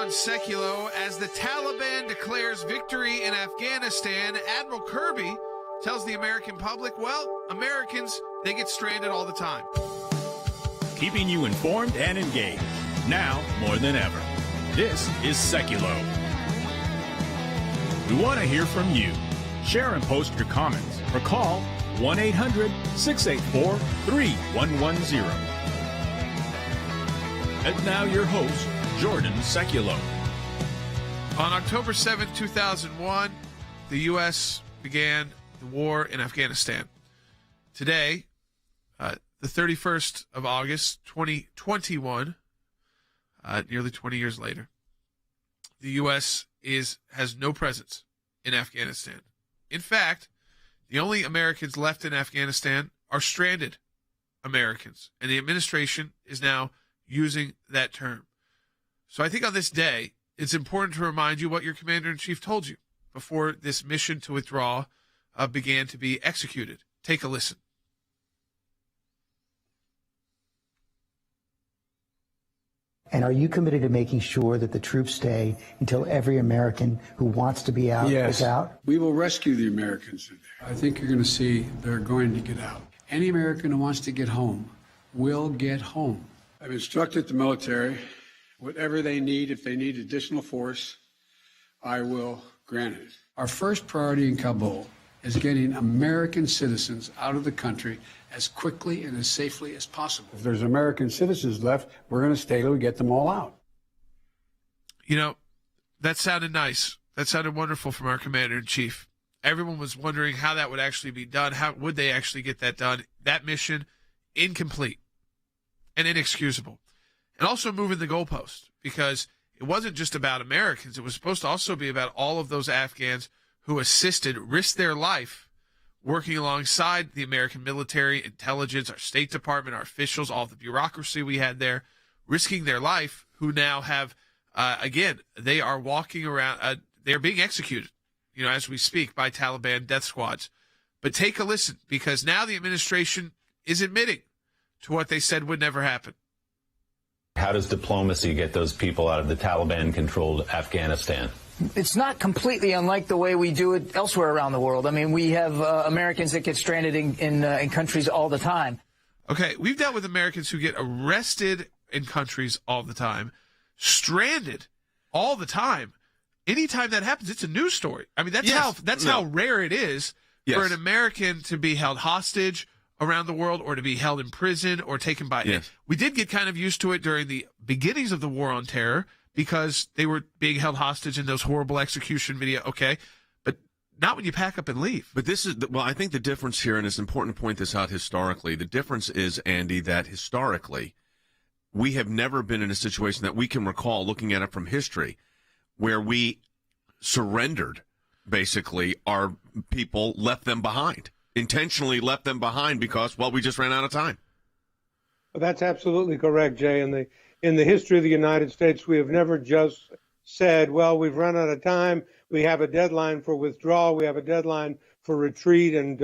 John Sekulow. As the Taliban declares victory in Afghanistan, Admiral Kirby tells the American public, well, Americans, they get stranded all the time. Keeping you informed and engaged, now more than ever. This is Sekulow. We want to hear from you. Share and post your comments or call 1-800-684-3110. And now your host, Jordan Sekulow. On October 7th, 2001, the U.S. began the war in Afghanistan. Today, the 31st of August, 2021, nearly 20 years later, the U.S. has no presence in Afghanistan. In fact, the only Americans left in Afghanistan are stranded Americans, and the administration is now using that term. So I think on this day, it's important to remind you what your commander-in-chief told you before this mission to withdraw began to be executed. Take a listen. And are you committed to making sure that the troops stay until every American who wants to be out is out? We will rescue the Americans. I think you're going to see they're going to get out. Any American who wants to get home will get home. I've instructed the military, whatever they need, if they need additional force, I will grant it. Our first priority in Kabul is getting American citizens out of the country as quickly and as safely as possible. If there's American citizens left, we're going to stay till we get them all out. You know, that sounded nice. That sounded wonderful from our commander-in-chief. Everyone was wondering how that would actually be done. How would they actually get that done? That mission, incomplete and inexcusable. And also moving the goalpost, because it wasn't just about Americans. It was supposed to also be about all of those Afghans who assisted, risked their life, working alongside the American military, intelligence, our State Department, our officials, all the bureaucracy we had there, risking their life, who now have, again, they are walking around, they're being executed, as we speak, by Taliban death squads. But take a listen, because now the administration is admitting to what they said would never happen. How does diplomacy get those people out of the Taliban-controlled Afghanistan? It's not completely unlike the way we do it elsewhere around the world. I mean, we have Americans that get stranded in countries all the time. Okay, we've dealt with Americans who get arrested in countries all the time, stranded all the time. Anytime that happens, it's a news story. I mean, that's how rare it is for an American to be held hostage around the world, or to be held in prison, or taken by. Yes. We did get kind of used to it during the beginnings of the war on terror, because they were being held hostage in those horrible execution video. Okay, but not when you pack up and leave. But this is, I think the difference here, and it's important to point this out historically, the difference is, Andy, that historically, we have never been in a situation that we can recall, looking at it from history, where we surrendered, basically, our people, left them behind, intentionally left them behind because, we just ran out of time. Well, that's absolutely correct, Jay. In the history of the United States, we have never just said, well, we've run out of time. We have a deadline for withdrawal. We have a deadline for retreat and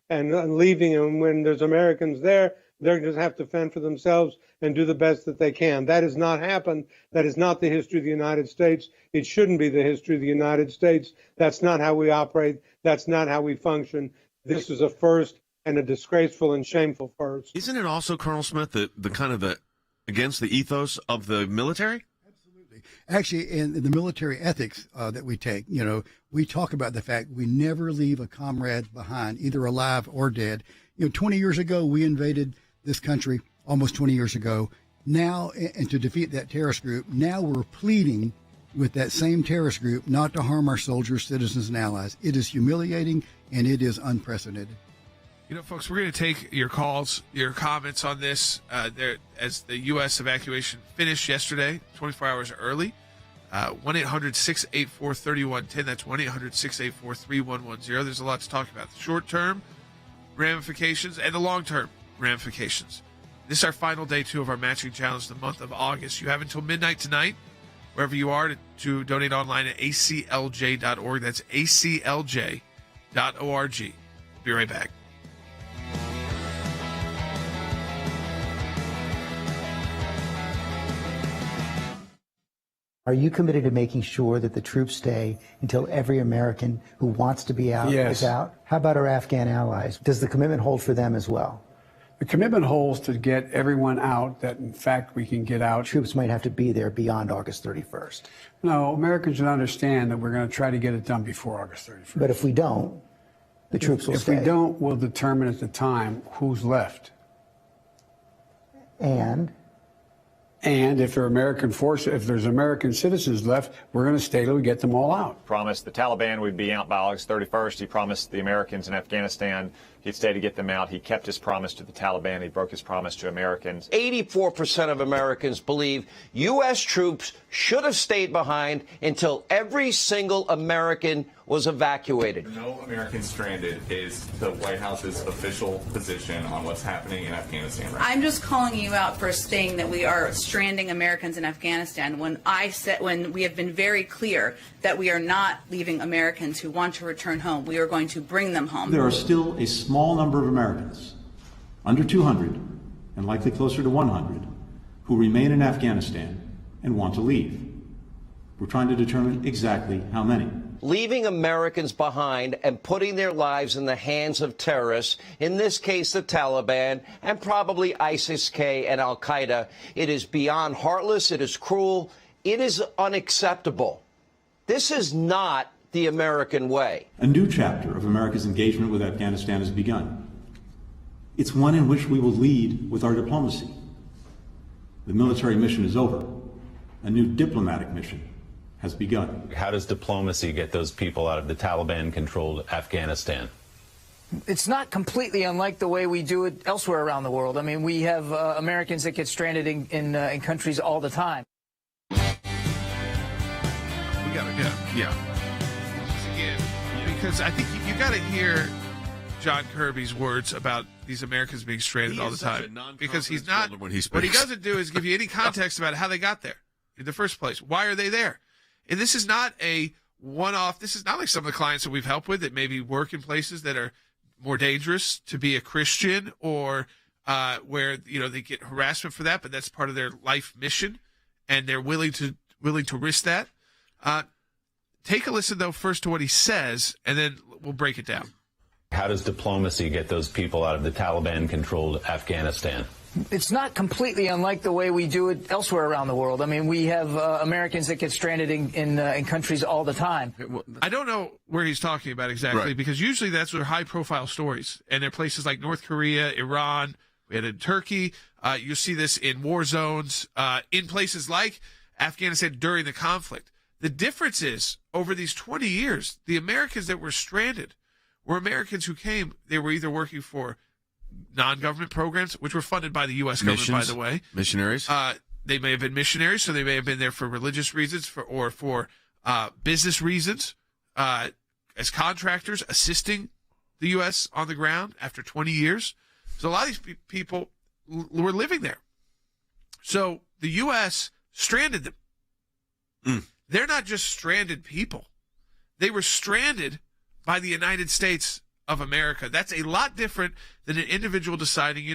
leaving. And when there's Americans there, they're going to have to fend for themselves and do the best that they can. That has not happened. That is not the history of the United States. It shouldn't be the history of the United States. That's not how we operate. That's not how we function. This is a first, and a disgraceful and shameful first. Isn't it also, Colonel Smith, the kind of the against the ethos of the military? Absolutely. Actually, in the military ethics that we take, we talk about the fact we never leave a comrade behind, either alive or dead. 20 years ago, we invaded this country, almost 20 years ago. Now, and to defeat that terrorist group, now we're pleading with that same terrorist group not to harm our soldiers, citizens, and allies. It is humiliating, and it is unprecedented. Folks, we're going to take your calls, your comments on this. As the U.S. evacuation finished yesterday, 24 hours early, 1-800-684-3110. That's 1-800-684-3110. There's a lot to talk about. The short-term ramifications and the long-term ramifications. This is our final day, too, of our matching challenge, the month of August. You have until midnight tonight, wherever you are, to donate online at ACLJ.org. That's ACLJ.org. Be right back. Are you committed to making sure that the troops stay until every American who wants to be out is out? How about our Afghan allies? Does the commitment hold for them as well? The commitment holds to get everyone out that, in fact, we can get out. Troops might have to be there beyond August 31st. No, Americans should understand that we're going to try to get it done before August 31st. But if we don't, the troops will stay. If we don't, we'll determine at the time who's left. And if there are American forces, if there's American citizens left, we're going to stay till we get them all out. Promised the Taliban would be out by August 31st. He promised the Americans in Afghanistan he'd stay to get them out. He kept his promise to the Taliban. He broke his promise to Americans. 84% of Americans believe U.S. troops should have stayed behind until every single American was evacuated. No American stranded is the White House's official position on what's happening in Afghanistan right now. I'm just calling you out for saying that we are stranding Americans in Afghanistan when we have been very clear that we are not leaving Americans who want to return home. We are going to bring them home. There are still a small number of Americans, under 200 and likely closer to 100, who remain in Afghanistan and want to leave. We're trying to determine exactly how many. Leaving Americans behind and putting their lives in the hands of terrorists, in this case the Taliban, and probably ISIS-K and al-Qaeda, it is beyond heartless, it is cruel, it is unacceptable. This is not the American way. A new chapter of America's engagement with Afghanistan has begun. It's one in which we will lead with our diplomacy. The military mission is over. A new diplomatic mission has begun. How does diplomacy get those people out of the Taliban-controlled Afghanistan? It's not completely unlike the way we do it elsewhere around the world. I mean, we have Americans that get stranded in countries all the time. We got to, yeah. Again, because I think you got to hear John Kirby's words about these Americans being stranded all the time. Because he's not, what he doesn't do is give you any context about how they got there in the first place. Why are they there? And this is not a one-off. This is not like some of the clients that we've helped with that maybe work in places that are more dangerous to be a Christian or where, they get harassment for that, but that's part of their life mission, and they're willing to risk that. Take a listen, though, first to what he says, and then we'll break it down. How does diplomacy get those people out of the Taliban-controlled Afghanistan? It's not completely unlike the way we do it elsewhere around the world. I mean, we have Americans that get stranded in countries all the time. I don't know where he's talking about exactly, because usually that's their high-profile stories. And they're places like North Korea, Iran, we had in Turkey. You see this in war zones, in places like Afghanistan during the conflict. The difference is, over these 20 years, the Americans that were stranded were Americans who came. They were either working for non-government programs, which were funded by the U.S. government, by the way. Missionaries. They may have been missionaries, so they may have been there for religious reasons or for business reasons, as contractors assisting the U.S. on the ground after 20 years. So a lot of these people were living there. So the U.S. stranded them. They're not just stranded people. They were stranded by the United States of America. That's a lot different than an individual deciding,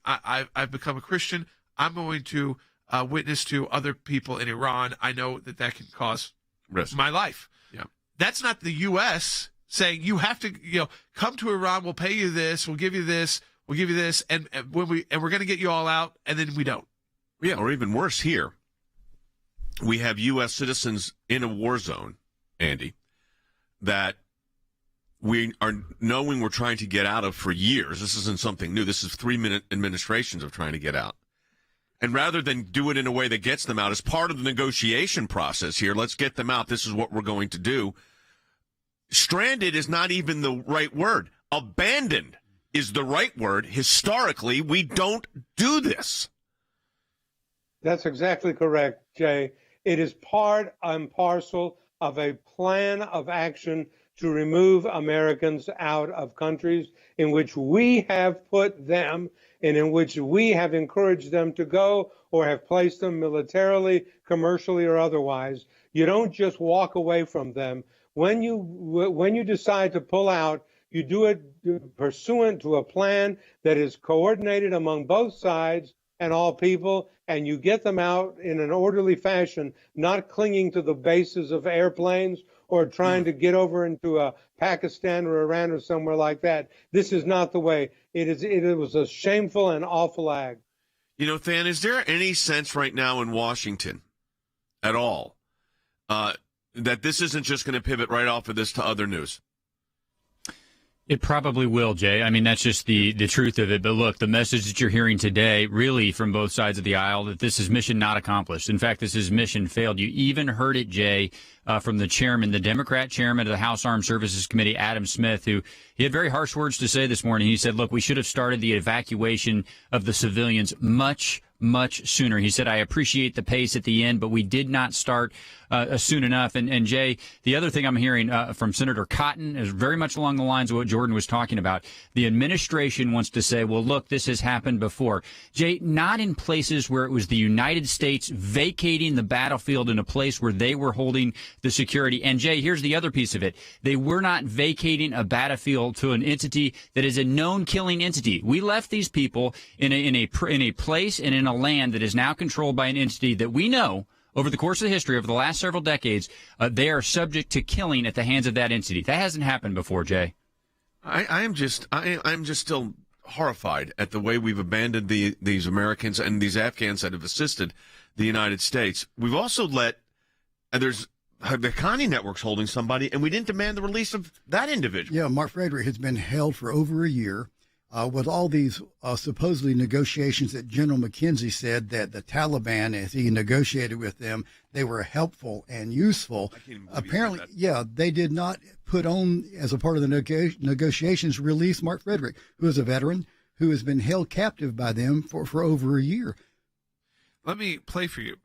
I've become a Christian. I'm going to witness to other people in Iran. I know that can cause risk my life. Yeah. That's not the U.S. saying you have to, come to Iran. We'll pay you this. We'll give you this. We'll give you this. And we're going to get you all out. And then we don't. Yeah. Or even worse here. We have U.S. citizens in a war zone, Andy, that we are knowing we're trying to get out of for years. This isn't something new. This is 3-minute administrations of trying to get out. And rather than do it in a way that gets them out as part of the negotiation process here, let's get them out. This is what we're going to do. Stranded is not even the right word. Abandoned is the right word. Historically, we don't do this. That's exactly correct, Jay. It is part and parcel of a plan of action to remove Americans out of countries in which we have put them and in which we have encouraged them to go or have placed them militarily, commercially, or otherwise. You don't just walk away from them. When you decide to pull out, you do it pursuant to a plan that is coordinated among both sides and all people, and you get them out in an orderly fashion, not clinging to the bases of airplanes or trying to get over into Pakistan or Iran or somewhere like that. This is not the way. It was a shameful and awful act. You know, Than, is there any sense right now in Washington at all that this isn't just going to pivot right off of this to other news? It probably will, Jay. I mean, that's just the truth of it. But look, the message that you're hearing today, really from both sides of the aisle, that this is mission not accomplished. In fact, this is mission failed. You even heard it, Jay, from the chairman, the Democrat chairman of the House Armed Services Committee, Adam Smith, who he had very harsh words to say this morning. He said, look, we should have started the evacuation of the civilians much sooner. He said, I appreciate the pace at the end, but we did not start soon enough. And Jay, the other thing I'm hearing from Senator Cotton is very much along the lines of what Jordan was talking about. The administration wants to say, well, look, this has happened before. Jay, not in places where it was the United States vacating the battlefield in a place where they were holding the security. And Jay, here's the other piece of it. They were not vacating a battlefield to an entity that is a known killing entity. We left these people in a place and in a land that is now controlled by an entity that we know over the course of the history, over the last several decades, they are subject to killing at the hands of that entity. That hasn't happened before, Jay. I'm just still horrified at the way we've abandoned these Americans and these Afghans that have assisted the United States. We've also let there's the Connie Network's holding somebody, and we didn't demand the release of that individual. Yeah, Mark Frederick has been held for over a year. With all these supposedly negotiations that General McKenzie said that the Taliban, as he negotiated with them, they were helpful and useful. Apparently, yeah, they did not put on, as a part of the negotiations, release Mark Frederick, who is a veteran, who has been held captive by them for over a year. Let me play for you,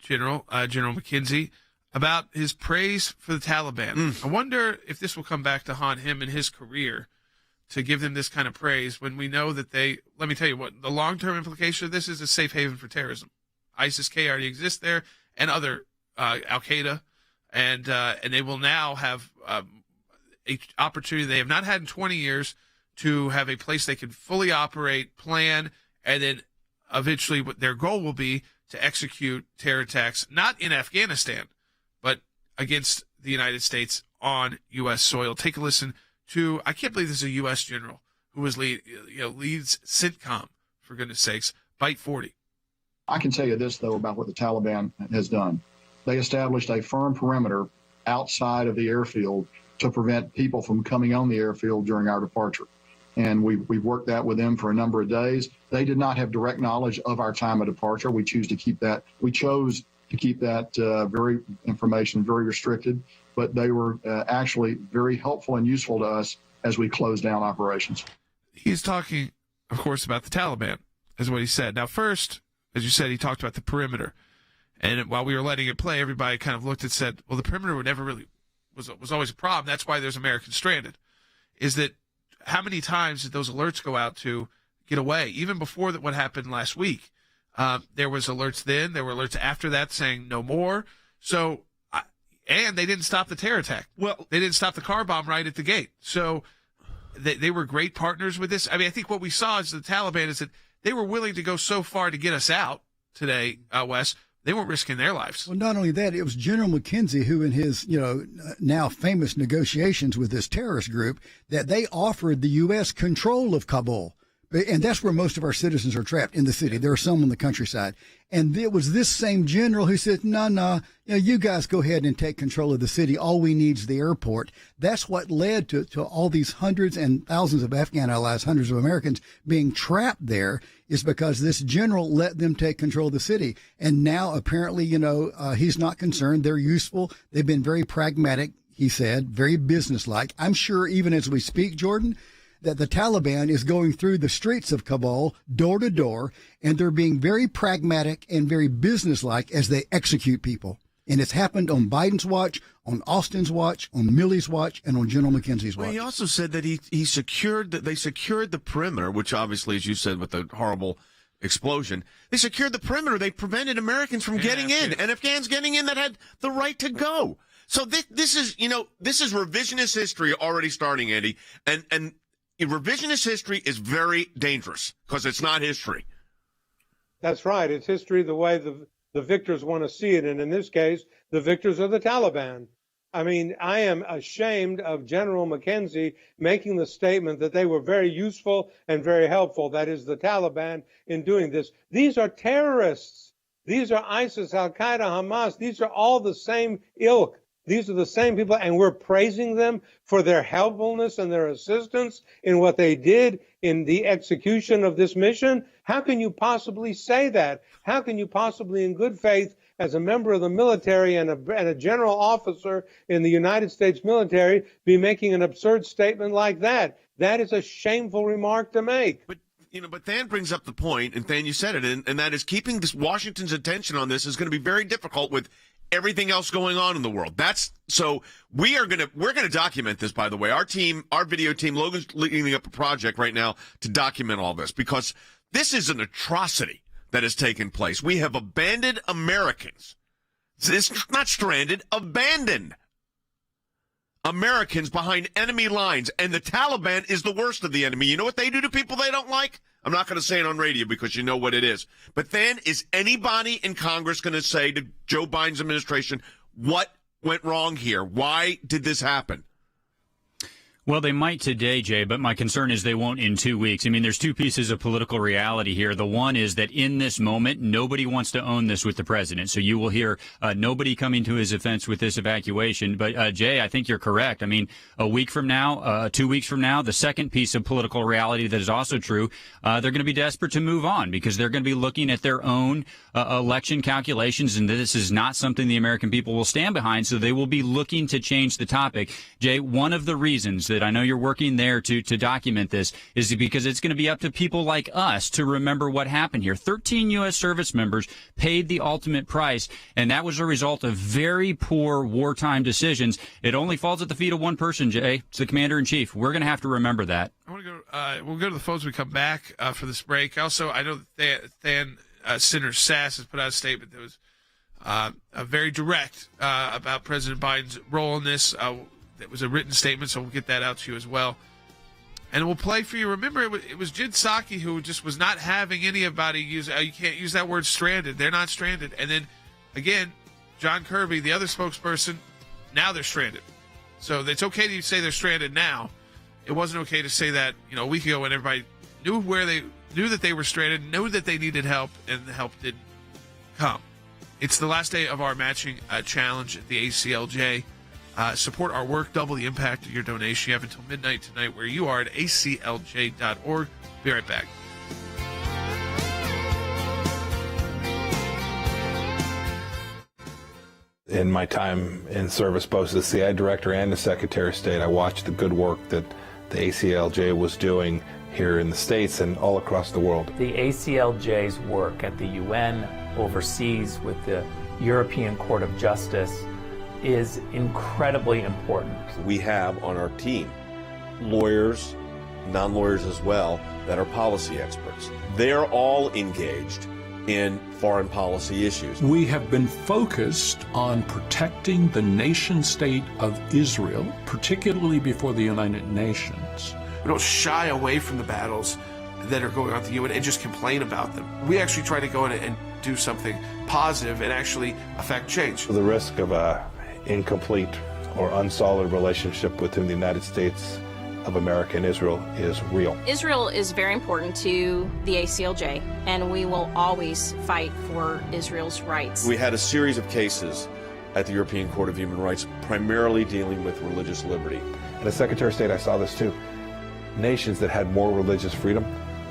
General McKenzie, about his praise for the Taliban. I wonder if this will come back to haunt him in his career, to give them this kind of praise when we know that let me tell you what, the long-term implication of this is a safe haven for terrorism. ISIS-K already exists there, and other Al-Qaeda, and they will now have an opportunity they have not had in 20 years to have a place they can fully operate, plan, and then eventually what their goal will be to execute terror attacks, not in Afghanistan, but against the United States on U.S. soil. Take a listen to, I can't believe this is a U.S. general who was leads CENTCOM, for goodness sakes, Byte 40. I can tell you this, though, about what the Taliban has done. They established a firm perimeter outside of the airfield to prevent people from coming on the airfield during our departure. And we've worked that with them for a number of days. They did not have direct knowledge of our time of departure. We chose to keep that very information very restricted, but they were actually very helpful and useful to us as we closed down operations. He's talking, of course, about the Taliban, is what he said. Now, first, as you said, he talked about the perimeter. And while we were letting it play, everybody kind of looked and said, well, the perimeter would never really was always a problem. That's why there's Americans stranded. Is that how many times did those alerts go out to get away? Even before what happened last week, there was alerts then. There were alerts after that saying no more. So, and they didn't stop the terror attack. Well, they didn't stop the car bomb right at the gate. So they were great partners with this. I mean, I think what we saw is the Taliban is that they were willing to go so far to get us out today, Wes. They weren't risking their lives. Well, not only that, it was General McKenzie who, in his, now famous negotiations with this terrorist group, that they offered the U.S. control of Kabul. And that's where most of our citizens are trapped, in the city. There are some on the countryside. And it was this same general who said, no, you guys go ahead and take control of the city. All we need is the airport. That's what led to all these hundreds and thousands of Afghan allies, hundreds of Americans being trapped there, is because this general let them take control of the city. And now apparently, he's not concerned. They're useful. They've been very pragmatic, he said, very businesslike. I'm sure even as we speak, Jordan, that the Taliban is going through the streets of Kabul, door to door, and they're being very pragmatic and very businesslike as they execute people. And it's happened on Biden's watch, on Austin's watch, on Milley's watch, and on General McKenzie's watch. Well, he also said that they secured the perimeter, which obviously, as you said, with the horrible explosion, they secured the perimeter. They prevented Americans from getting in, and Afghans getting in that had the right to go. So this is revisionist history already starting, Andy, and revisionist history is very dangerous because it's not history. That's right. It's history the way the victors want to see it. And in this case, the victors are the Taliban. I mean, I am ashamed of General McKenzie making the statement that they were very useful and very helpful, that is, the Taliban, in doing this. These are terrorists. These are ISIS, Al-Qaeda, Hamas. These are all the same ilk. These are the same people, and we're praising them for their helpfulness and their assistance in what they did in the execution of this mission. How can you possibly say that? How can you possibly, in good faith, as a member of the military and a general officer in the United States military, be making an absurd statement like that? That is a shameful remark to make. But Than brings up the point, and Than, you said it, and that is keeping Washington's attention on this is going to be very difficult with everything else going on in the world. So we're going to document this, by the way. Our video team, Logan's leading up a project right now to document all this, because this is an atrocity that has taken place. We have abandoned Americans. It's not stranded, abandoned Americans behind enemy lines, and the Taliban is the worst of the enemy. You know what they do to people they don't like? I'm not going to say it on radio because you know what it is. But then, is anybody in Congress going to say to Joe Biden's administration, what went wrong here? Why did this happen? Well, they might today, Jay, but my concern is they won't in 2 weeks. I mean, there's two pieces of political reality here. The one is that in this moment, nobody wants to own this with the president. So you will hear nobody coming to his defense with this evacuation. But, Jay, I think you're correct. I mean, a week from now, 2 weeks from now, the second piece of political reality that is also true, they're going to be desperate to move on because they're going to be looking at their own election calculations, and this is not something the American people will stand behind. So they will be looking to change the topic. Jay, one of the reasons that I know you're working there to document this is because it's going to be up to people like us to remember what happened here. 13 U.S. service members paid the ultimate price, and that was a result of very poor wartime decisions. It only falls at the feet of one person, Jay. It's the commander-in-chief. We're going to have to remember that. I want to go. We'll go to the phones when we come back for this break. Also, I know that Senator Sass has put out a statement that was very direct about President Biden's role in this. It was a written statement, so we'll get that out to you as well. And we'll play for you. Remember, it was Jen Psaki who just was not having anybody use, you can't use that word stranded. They're not stranded. And then, again, John Kirby, the other spokesperson, now they're stranded. So it's okay to say they're stranded now. It wasn't okay to say that, a week ago when everybody knew that they were stranded, knew that they needed help, and the help didn't come. It's the last day of our matching challenge at the ACLJ. Support our work, double the impact of your donation. You have until midnight tonight where you are at aclj.org. Be right back. In my time in service, both as the CIA director and the Secretary of State, I watched the good work that the ACLJ was doing here in the States and all across the world. The ACLJ's work at the UN, overseas with the European Court of Justice, is incredibly important. We have on our team lawyers, non-lawyers as well, that are policy experts. They're all engaged in foreign policy issues. We have been focused on protecting the nation state of Israel, particularly before the United Nations. We don't shy away from the battles that are going on at the UN and just complain about them. We actually try to go in and do something positive and actually affect change. The risk of a incomplete or unsolid relationship within the United States of America and Israel is real. Israel is very important to the ACLJ, and we will always fight for Israel's rights. We had a series of cases at the European Court of Human Rights, primarily dealing with religious liberty. And as Secretary of State, I saw this too. Nations that had more religious freedom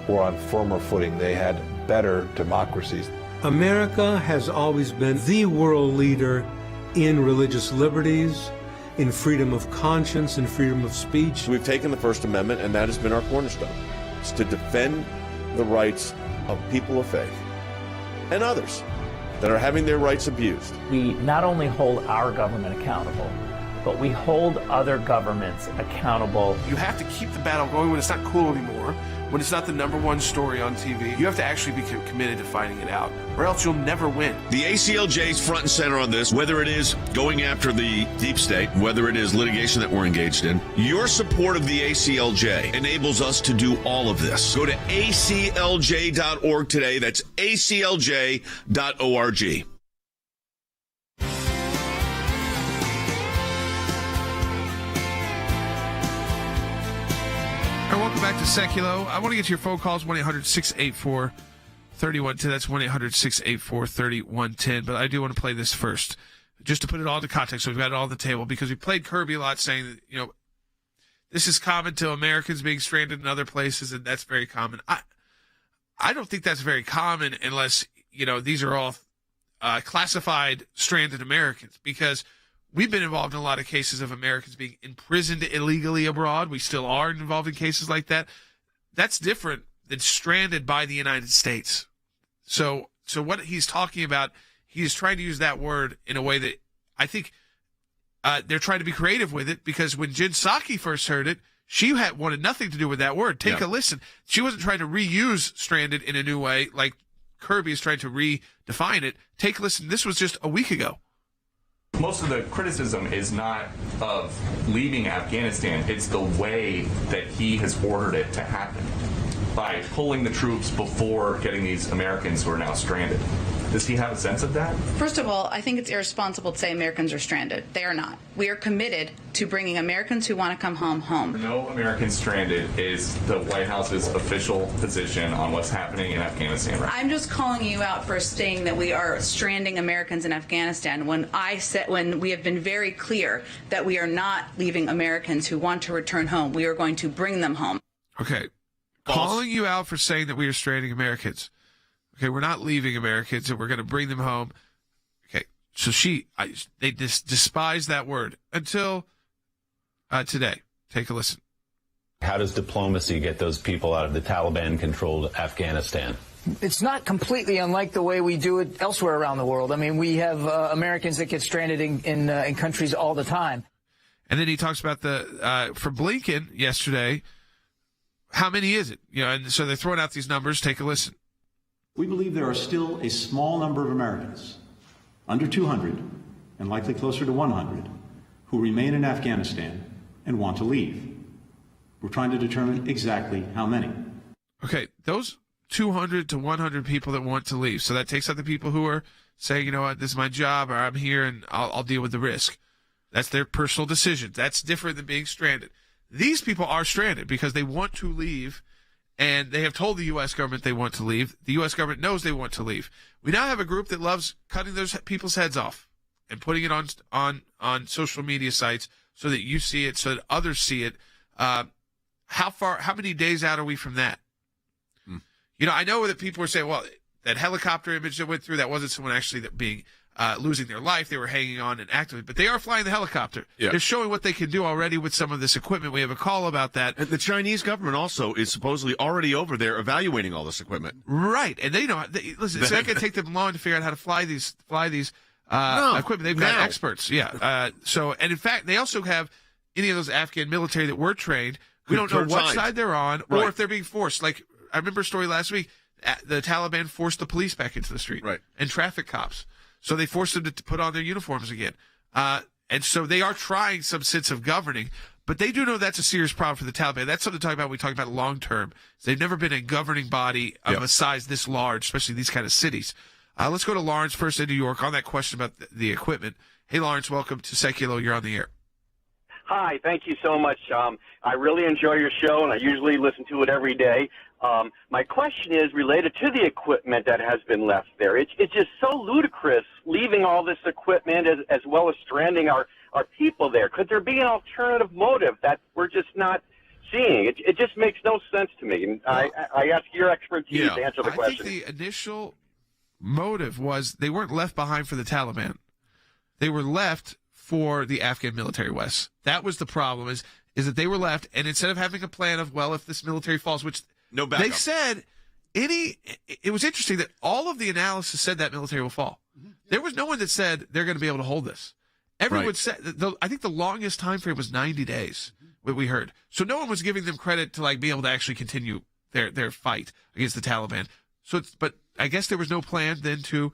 were on firmer footing. They had better democracies. America has always been the world leader in religious liberties, in freedom of conscience and freedom of speech. We've taken the First Amendment, and that has been our cornerstone. It's to defend the rights of people of faith and others that are having their rights abused. We not only hold our government accountable, but we hold other governments accountable. You have to keep the battle going when it's not cool anymore. when it's not the number one story on TV, you have to actually be committed to finding it out, or else you'll never win. The ACLJ is front and center on this, whether it is going after the deep state, whether it is litigation that we're engaged in. Your support of the ACLJ enables us to do all of this. Go to aclj.org today. That's aclj.org. Welcome back to Sekulow. I want to get to your phone calls, 1-800-684-3110. That's 1-800-684-3110. But I do want to play this first, just to put it all into context. So we've got it all on the table, because we played Kirby a lot, saying that, this is common to Americans being stranded in other places, and that's very common. I don't think that's very common unless, these are all classified stranded Americans, because we've been involved in a lot of cases of Americans being imprisoned illegally abroad. We still are involved in cases like that. That's different than stranded by the United States. So what he's talking about, he is trying to use that word in a way that I think they're trying to be creative with it, because when Jen Psaki first heard it, she wanted nothing to do with that word. Take a listen. She wasn't trying to reuse stranded in a new way like Kirby is trying to redefine it. Take a listen. This was just a week ago. Most of the criticism is not of leaving Afghanistan, it's the way that he has ordered it to happen, by pulling the troops before getting these Americans who are now stranded. Does he have a sense of that? First of all, I think it's irresponsible to say Americans are stranded. They are not. We are committed to bringing Americans who want to come home. No Americans stranded is the White House's official position on what's happening in Afghanistan right now. I'm just calling you out for saying that we are stranding Americans in Afghanistan when we have been very clear that we are not leaving Americans who want to return home. We are going to bring them home. Okay. Calling you out for saying that we are stranding Americans. Okay, we're not leaving Americans, and we're going to bring them home. Okay, so they despise that word until today. Take a listen. How does diplomacy get those people out of the Taliban-controlled Afghanistan? It's not completely unlike the way we do it elsewhere around the world. I mean, we have Americans that get stranded in countries all the time. And then he talks about for Blinken yesterday, how many is it? And so they're throwing out these numbers. Take a listen. We believe there are still a small number of Americans, under 200 and likely closer to 100, who remain in Afghanistan and want to leave. We're trying to determine exactly how many. Okay, those 200 to 100 people that want to leave. So that takes out the people who are saying, you know what, this is my job, or I'm here and I'll deal with the risk. That's their personal decision. That's different than being stranded. These people are stranded because they want to leave, and they have told the U.S. government they want to leave. The U.S. government knows they want to leave. We now have a group that loves cutting those people's heads off and putting it on social media sites so that you see it, so that others see it. How many days out are we from that? I know that people are saying, well, that helicopter image that went through, that wasn't someone actually losing their life. They were hanging on and actively, but they are flying the helicopter. Yeah. They're showing what they can do already with some of this equipment. We have a call about that. And the Chinese government also is supposedly already over there evaluating all this equipment. Right. And they know, listen, it's not going to take them long to figure out how to fly these equipment. They've got experts. Yeah. And in fact, they also have any of those Afghan military that were trained. We don't know what side they're on, or if they're being forced. Like, I remember a story last week. The Taliban forced the police back into the street. Right. And traffic cops. So they forced them to put on their uniforms again. And so they are trying some sense of governing, but they do know that's a serious problem for the Taliban. That's something to talk about when we talk about long term. They've never been a governing body of a size this large, especially these kind of cities. Let's go to Lawrence first in New York on that question about the equipment. Hey, Lawrence, welcome to Sekulow. You're on the air. Hi, thank you so much. I really enjoy your show, and I usually listen to it every day. My question is related to the equipment that has been left there. It's just so ludicrous leaving all this equipment as well as stranding our people there. Could there be an alternative motive that we're just not seeing? It just makes no sense to me. And I ask your expertise to answer the question. I think the initial motive was they weren't left behind for the Taliban. They were left for the Afghan military, Wes. That was the problem, is that they were left, and instead of having a plan of, well, if this military falls, which no backup. They said it was interesting that all of the analysis said that military will fall. There was no one that said they're going to be able to hold this. Everyone said, I think the longest time frame was 90 days, what we heard. So no one was giving them credit to be able to actually continue their fight against the Taliban. But I guess there was no plan then to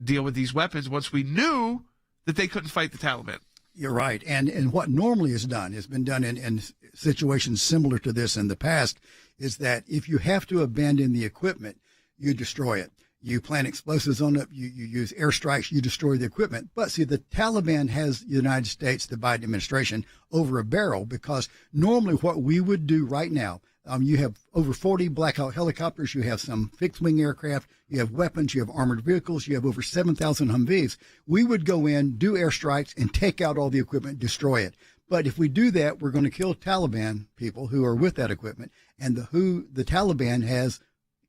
deal with these weapons once we knew that they couldn't fight the Taliban. You're right. And what normally is done, has been done in situations similar to this in the past, is that if you have to abandon the equipment, you destroy it. You plant explosives on it, you use airstrikes, you destroy the equipment. But see, the Taliban has the United States, the Biden administration, over a barrel, because normally what we would do right now, you have over 40 Black Hawk helicopters, you have some fixed-wing aircraft, you have weapons, you have armored vehicles, you have over 7,000 Humvees. We would go in, do airstrikes, and take out all the equipment, destroy it. But if we do that, we're going to kill Taliban people who are with that equipment, and the Taliban has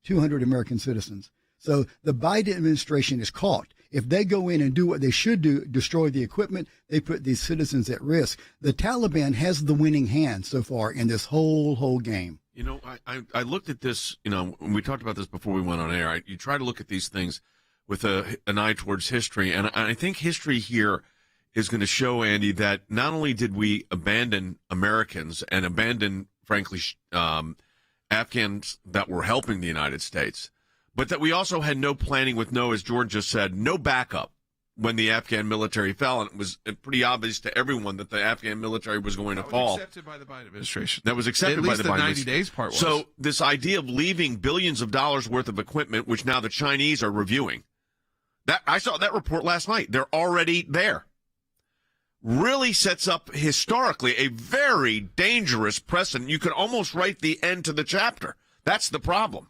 200 American citizens. So the Biden administration is caught. If they go in and do what they should do, destroy the equipment, they put these citizens at risk. The Taliban has the winning hand so far in this whole game. You know, I looked at this, you know, we talked about this before we went on air. You try to look at these things with an eye towards history. And I think history here is going to show, Andy, that not only did we abandon Americans and abandon, frankly, Afghans that were helping the United States, but that we also had no planning with as Jordan just said, no backup when the Afghan military fell. And it was pretty obvious to everyone that the Afghan military was going to fall. That was accepted by the Biden administration. That was accepted by the Biden administration. At least the 90 days part was. So this idea of leaving billions of dollars worth of equipment, which now the Chinese are reviewing, that I saw that report last night. They're already there. Really sets up historically a very dangerous precedent. You could almost write the end to the chapter. That's the problem.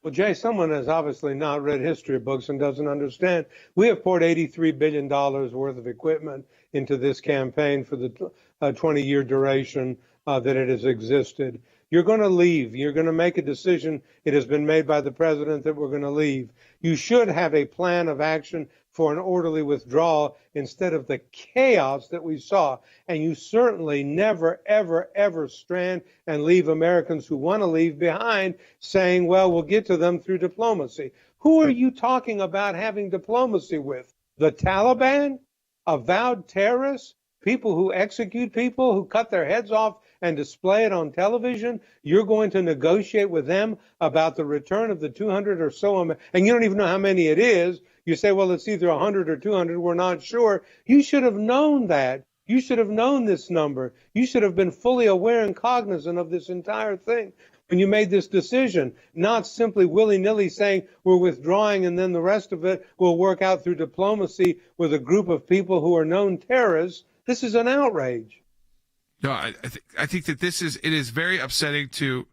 Well, Jay, someone has obviously not read history books and doesn't understand. We have poured $83 billion worth of equipment into this campaign for the 20-year duration that it has existed. You're going to leave. You're going to make a decision. It has been made by the president that we're going to leave. You should have a plan of action for an orderly withdrawal instead of the chaos that we saw. And you certainly never, ever, ever strand and leave Americans who want to leave behind saying, well, we'll get to them through diplomacy. Who are you talking about having diplomacy with? The Taliban? Avowed terrorists? People who execute people, who cut their heads off and display it on television? You're going to negotiate with them about the return of the 200 or so, and you don't even know how many it is. You say, well, it's either 100 or 200. We're not sure. You should have known that. You should have known this number. You should have been fully aware and cognizant of this entire thing when you made this decision, not simply willy-nilly saying we're withdrawing and then the rest of it will work out through diplomacy with a group of people who are known terrorists. This is an outrage. No, I think that it is very upsetting to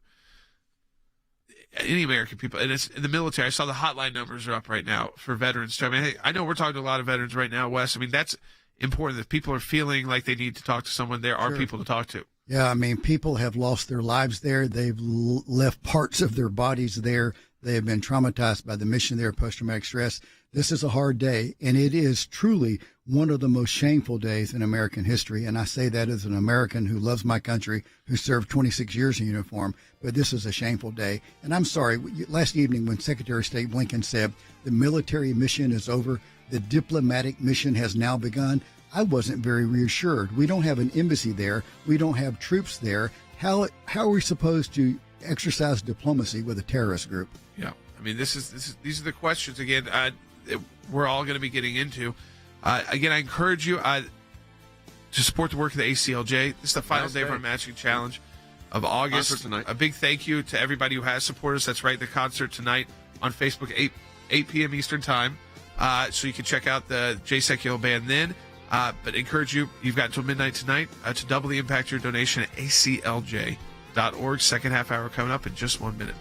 any American people, and it's in the military. I saw the hotline numbers are up right now for veterans. I mean, hey, I know we're talking to a lot of veterans right now, Wes. I mean, that's important that people are feeling like they need to talk to someone. There are people to talk to. Yeah, I mean, people have lost their lives there. They've left parts of their bodies there. They have been traumatized by the mission there, post-traumatic stress. This is a hard day, and it is truly one of the most shameful days in American history. And I say that as an American who loves my country, who served 26 years in uniform. But this is a shameful day. And I'm sorry, last evening when Secretary of State Blinken said the military mission is over, the diplomatic mission has now begun, I wasn't very reassured. We don't have an embassy there. We don't have troops there. How are we supposed to exercise diplomacy with a terrorist group? Yeah, I mean, these are the questions again. We're all going to be getting into. Again, I encourage you to support the work of the ACLJ. This is the final day of our matching challenge of August. A big thank you to everybody who has supported us. That's right, the concert tonight on Facebook, 8 p.m. Eastern Time. So you can check out the Jay Sekulow Band then. But encourage you, you've got until midnight tonight to double the impact of your donation at ACLJ.org. Second half hour coming up in just 1 minute.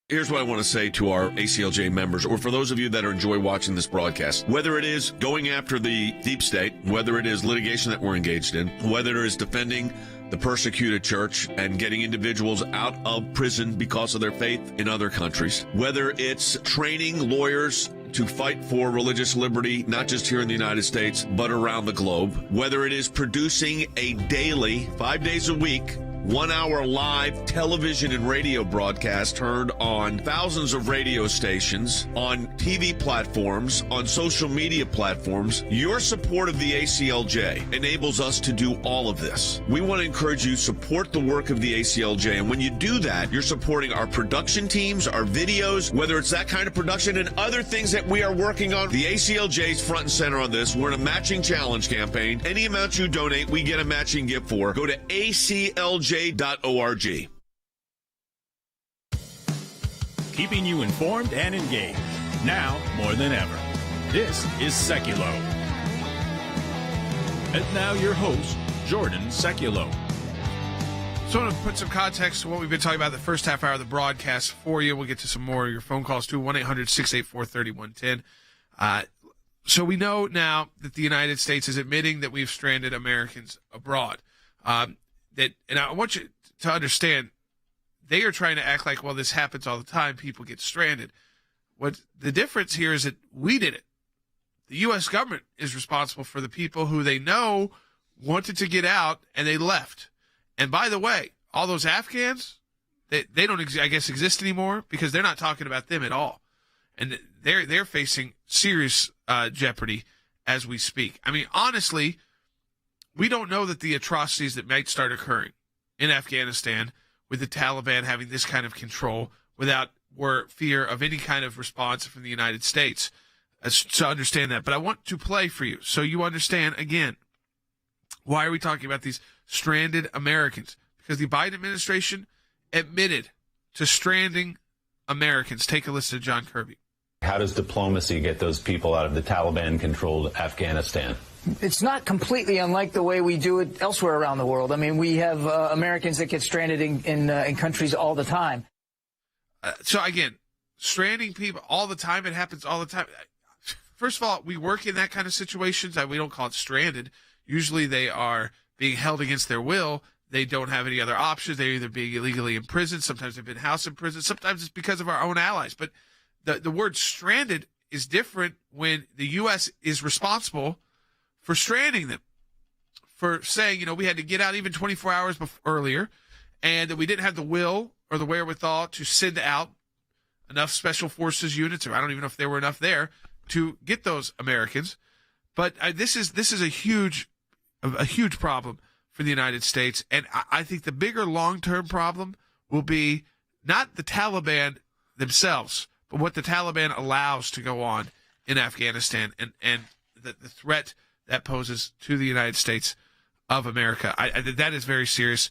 Here's what I want to say to our ACLJ members, or for those of you that enjoy watching this broadcast. Whether it is going after the deep state, whether it is litigation that we're engaged in, whether it is defending the persecuted church and getting individuals out of prison because of their faith in other countries, whether it's training lawyers to fight for religious liberty, not just here in the United States, but around the globe, whether it is producing a daily, 5 days a week, 1-hour live television and radio broadcast heard on thousands of radio stations, on TV platforms, on social media platforms. Your support of the ACLJ enables us to do all of this. We want to encourage you to support the work of the ACLJ, and when you do that, you're supporting our production teams, our videos, whether it's that kind of production and other things that we are working on. The ACLJ is front and center on this. We're in a matching challenge campaign. Any amount you donate, we get a matching gift for. Go to ACLJ.org. Keeping you informed and engaged, now more than ever. This is Sekulow. And now your host, Jordan Sekulow. So I want to put some context to what we've been talking about the first half hour of the broadcast for you. We'll get to some more of your phone calls too, 1-800-684-3110. So we know now that the United States is admitting that we've stranded Americans abroad. And I want you to understand, they are trying to act like, well, this happens all the time. People get stranded. What the difference here is that we did it. The U.S. government is responsible for the people who they know wanted to get out and they left. And by the way, all those Afghans, they don't, I guess, exist anymore because they're not talking about them at all. And they're facing serious jeopardy as we speak. I mean, honestly, we don't know that the atrocities that might start occurring in Afghanistan with the Taliban having this kind of control without fear of any kind of response from the United States. So understand that. But I want to play for you so you understand, again, why are we talking about these stranded Americans? Because the Biden administration admitted to stranding Americans. Take a listen to John Kirby. How does diplomacy get those people out of the Taliban-controlled Afghanistan? It's not completely unlike the way we do it elsewhere around the world. I mean, we have Americans that get stranded in countries all the time. So again, stranding people all the time, it happens all the time. First of all, we work in that kind of situations. We don't call it stranded. Usually they are being held against their will. They don't have any other options. They're either being illegally imprisoned. Sometimes they've been house imprisoned. Sometimes it's because of our own allies. But the word stranded is different when the U.S. is responsible for stranding them, for saying, we had to get out even 24 hours earlier, and that we didn't have the will or the wherewithal to send out enough special forces units, or I don't even know if there were enough there, to get those Americans. But this is a huge problem for the United States, and I think the bigger long-term problem will be not the Taliban themselves, but what the Taliban allows to go on in Afghanistan and the threat that poses to the United States of America. That is very serious.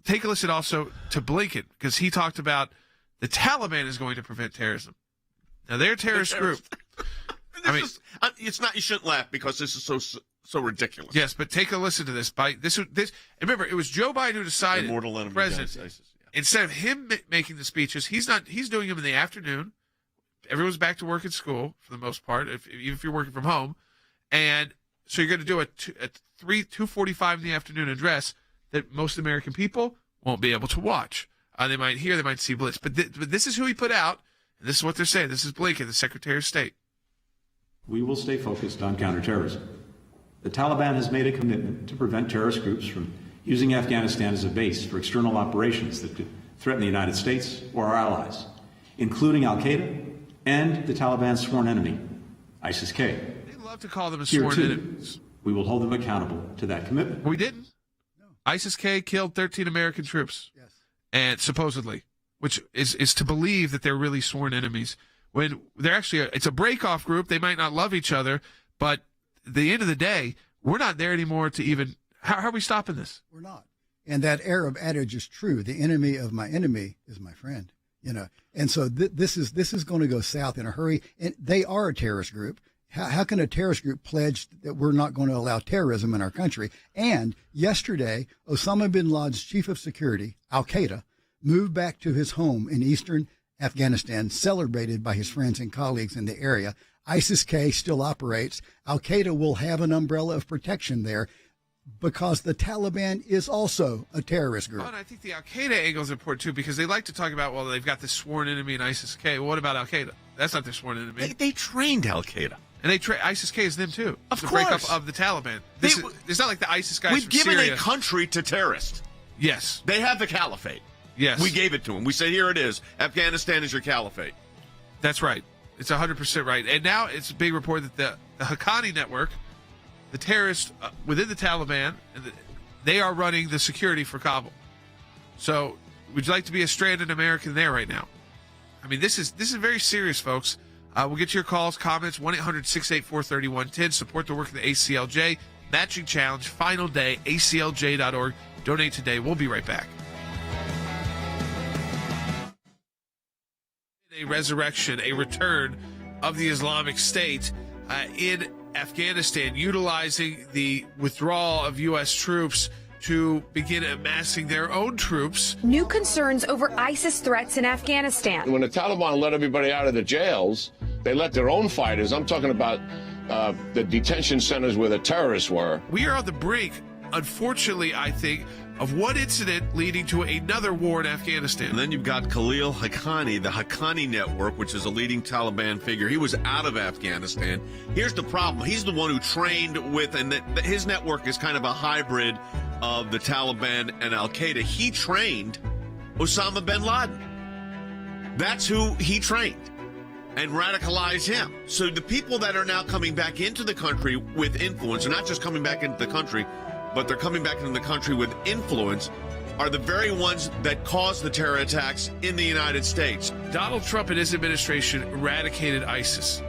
Take a listen also to Blinken, because he talked about the Taliban is going to prevent terrorism. Now, they're a terrorist group. It's not. You shouldn't laugh because this is so ridiculous. Yes, but take a listen to this. This. Remember, it was Joe Biden who decided, the president. Instead of him making the speeches, he's doing them in the afternoon. Everyone's back to work at school for the most part, even if you're working from home. And so you're going to do a 2:45 in the afternoon address that most American people won't be able to watch. They might hear, they might see blitz. But this is who he put out, and this is what they're saying. This is Blinken, the Secretary of State. We will stay focused on counterterrorism. The Taliban has made a commitment to prevent terrorist groups from using Afghanistan as a base for external operations that could threaten the United States or our allies, including al-Qaeda and the Taliban's sworn enemy, ISIS-K. They love to call them a sworn enemies. We will hold them accountable to that commitment. We didn't. No. ISIS-K killed 13 American troops. Yes. And supposedly, which is to believe that they're really sworn enemies. When they're actually, it's a break-off group. They might not love each other, but at the end of the day, we're not there anymore to even, how are we stopping this? We're not. And that Arab adage is true. The enemy of my enemy is my friend, And so this is going to go south in a hurry. And they are a terrorist group. How can a terrorist group pledge that we're not going to allow terrorism in our country? And yesterday, Osama bin Laden's chief of security, al-Qaeda, moved back to his home in eastern Afghanistan, celebrated by his friends and colleagues in the area. ISIS-K still operates. Al-Qaeda will have an umbrella of protection there because the Taliban is also a terrorist group. Oh, and I think the Al-Qaeda angle is important, too, because they like to talk about, well, they've got this sworn enemy in ISIS-K. Well, what about Al-Qaeda? That's not their sworn enemy. They trained Al-Qaeda. And ISIS-K is them, too. Of it's course. The breakup of the Taliban. It's not like the ISIS guys We've from given Syria. a country to terrorists. Yes. They have the caliphate. Yes. We gave it to them. We said, here it is. Afghanistan is your caliphate. That's right. It's 100% right. And now it's a big report that the Haqqani network, the terrorists within the Taliban, they are running the security for Kabul. So would you like to be a stranded American there right now? I mean, this is very serious, folks. We'll get to your calls, comments, 1-800-684-3110. Support the work of the ACLJ. Matching Challenge, final day, aclj.org. Donate today. We'll be right back. A resurrection, a return of the Islamic State in Afghanistan, utilizing the withdrawal of U.S. troops to begin amassing their own troops. New concerns over ISIS threats in Afghanistan. When the Taliban let everybody out of the jails, they let their own fighters. I'm talking about the detention centers where the terrorists were. We are on the brink, unfortunately, I think, of one incident leading to another war in Afghanistan. And then you've got Khalil Haqqani, the Haqqani network, which is a leading Taliban figure. He was out of Afghanistan. Here's the problem. He's the one who trained with, and his network is kind of a hybrid of the Taliban and Al-Qaeda. He trained Osama bin Laden. That's who he trained and radicalized him. So the people that are now coming back into the country with influence, are not just coming back into the country, but they're coming back into the country with influence, are the very ones that caused the terror attacks in the United States. Donald Trump and his administration eradicated ISIS.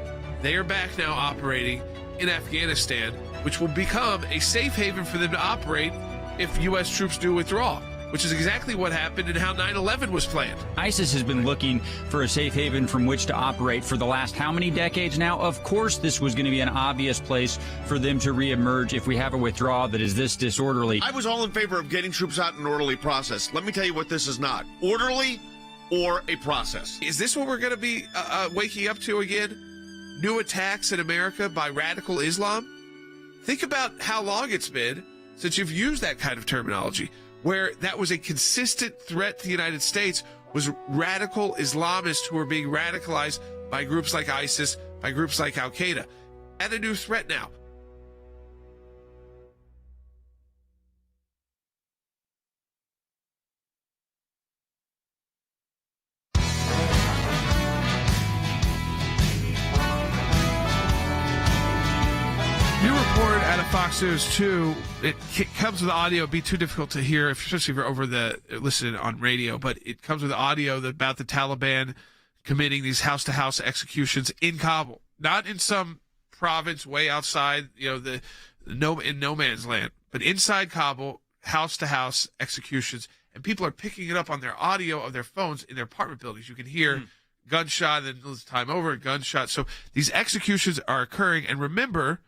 They are back now operating in Afghanistan, which will become a safe haven for them to operate if U.S. troops do withdraw, which is exactly what happened and how 9/11 was planned. ISIS has been looking for a safe haven from which to operate for the last how many decades now? Of course this was going to be an obvious place for them to reemerge if we have a withdrawal that is this disorderly. I was all in favor of getting troops out in an orderly process. Let me tell you what this is not. Orderly or a process. Is this what we're going to be waking up to again? New attacks in America by radical Islam? Think about how long it's been since you've used that kind of terminology, where that was a consistent threat to the United States, was radical Islamists who were being radicalized by groups like ISIS, by groups like Al-Qaeda. And a new threat now. New report out of Fox News 2. It comes with audio. It'd be too difficult to hear, especially if you're listening on radio. But it comes with audio about the Taliban committing these house-to-house executions in Kabul, not in some province way outside, in no man's land, but inside Kabul, house-to-house executions. And people are picking it up on their audio of their phones in their apartment buildings. You can hear gunshot, and then time over, gunshot. So these executions are occurring. And remember,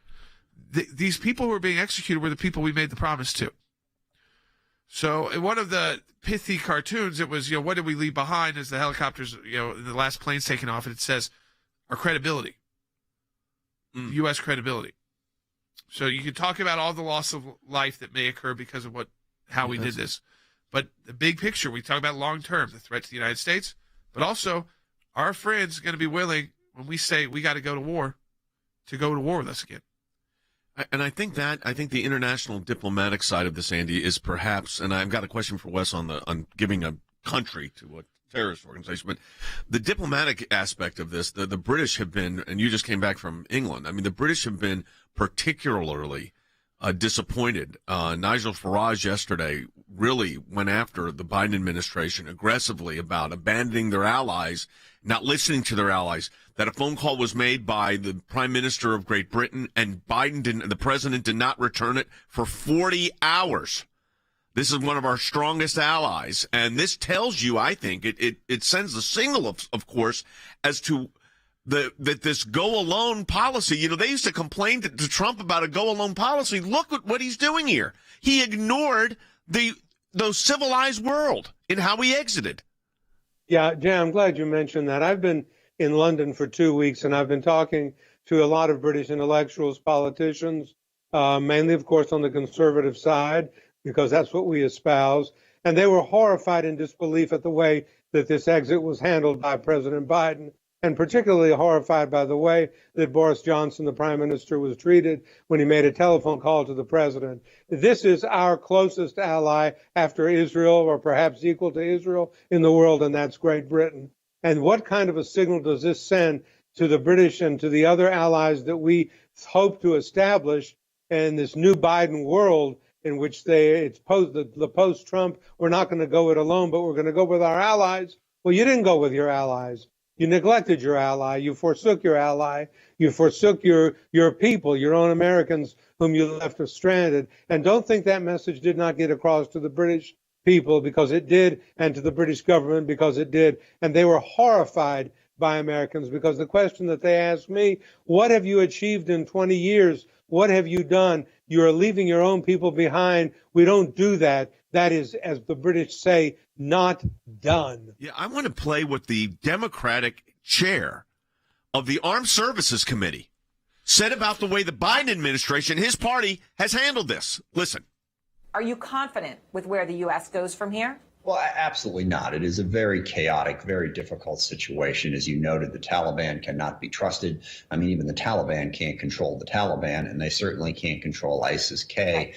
these people who were being executed were the people we made the promise to. So in one of the pithy cartoons, it was, what did we leave behind as the helicopters, the last plane's taken off, and it says our credibility, U.S. credibility. So you can talk about all the loss of life that may occur because of how we did this. But the big picture, we talk about long term, the threat to the United States, but also our friends are going to be willing, when we say we got to go to war with us again. And I think the international diplomatic side of this, Andy, is perhaps, and I've got a question for Wes on giving a country to a terrorist organization, but the diplomatic aspect of this, the British have been, and you just came back from England, I mean, the British have been particularly disappointed. Nigel Farage yesterday really went after the Biden administration aggressively about abandoning their allies, not listening to their allies, that a phone call was made by the Prime Minister of Great Britain, and the President did not return it for 40 hours. This is one of our strongest allies. And this tells you, I think, it sends a signal, of course, as to that this go-alone policy. They used to complain to Trump about a go-alone policy. Look at what he's doing here. He ignored the civilized world in how he exited. Yeah, Jay, I'm glad you mentioned that. I've been in London for 2 weeks, and I've been talking to a lot of British intellectuals, politicians, mainly, of course, on the conservative side, because that's what we espouse. And they were horrified in disbelief at the way that this exit was handled by President Biden. and particularly horrified by the way that Boris Johnson, the prime minister, was treated when he made a telephone call to the president. This is our closest ally after Israel, or perhaps equal to Israel in the world, and that's Great Britain. And what kind of a signal does this send to the British and to the other allies that we hope to establish in this new Biden world, in which it's the post-Trump, we're not going to go it alone, but we're going to go with our allies? Well, you didn't go with your allies. You neglected your ally. You forsook your ally. You forsook your people, your own Americans whom you left stranded. And don't think that message did not get across to the British people, because it did, and to the British government because it did. And they were horrified by Americans, because the question that they asked me, what have you achieved in 20 years? What have you done? You're leaving your own people behind. We don't do that. That is, as the British say, not done. Yeah, I want to play with the Democratic chair of the Armed Services Committee said about the way the Biden administration, his party, has handled this. Listen. Are you confident with where the U.S. goes from here? Well, absolutely not. It is a very chaotic, very difficult situation. As you noted, the Taliban cannot be trusted. I mean, even the Taliban can't control the Taliban, and they certainly can't control ISIS-K,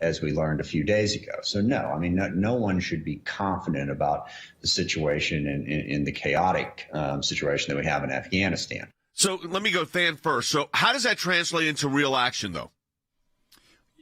as we learned a few days ago. So, no, I mean, no one should be confident about the situation in the chaotic situation that we have in Afghanistan. So let me go Than first. So how does that translate into real action, though?